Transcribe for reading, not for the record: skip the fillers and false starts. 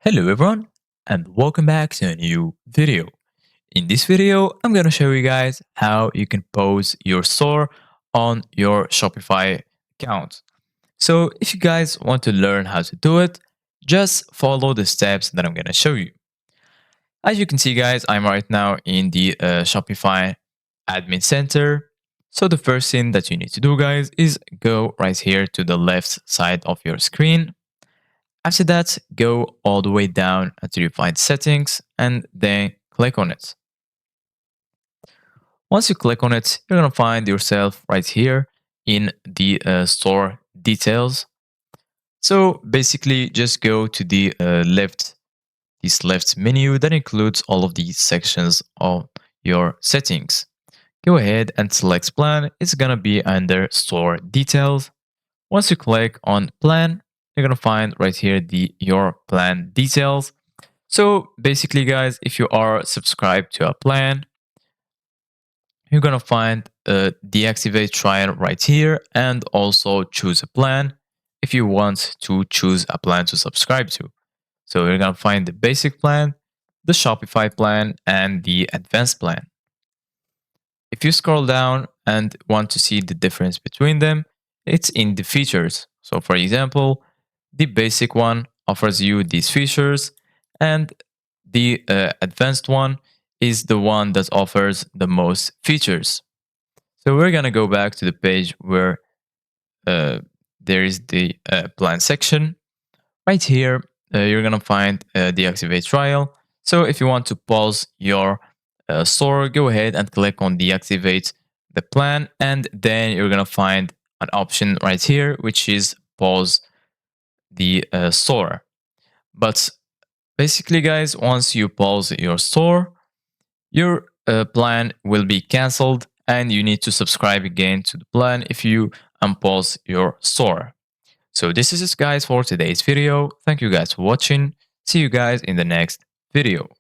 Hello everyone and welcome back to a new video. In this video, I'm going to show you guys how you can post your store on your Shopify account. So if you guys want to learn how to do it, just follow the steps that I'm going to show you. As you can see guys, I'm right now in the Shopify admin center. So the first thing that you need to do guys is go right here to the left side of your screen. After that, go all the way down until you find settings and then click on it. Once you click on it, you're going to find yourself right here in the store details. So basically just go to the this left menu that includes all of these sections of your settings. Go ahead and select plan. It's going to be under store details. Once you click on plan, you're going to find right here your plan details. So basically guys, if you are subscribed to a plan, you're going to find deactivate trial right here and also choose a plan if you want to choose a plan to subscribe to. So you're going to find the basic plan, the Shopify plan, and the advanced plan. If you scroll down and want to see the difference between them, it's in the features. So for example, the basic one offers you these features and the advanced one is the one that offers the most features. So we're going to go back to the page where there is the plan section. Right here, you're going to find deactivate trial. So if you want to pause your store, go ahead and click on deactivate the plan, and then you're going to find an option right here, which is pause the store. But basically, guys, once you pause your store, your plan will be cancelled and you need to subscribe again to the plan if you unpause your store. So this is it guys for today's video. Thank you guys for watching. See you guys in the next video.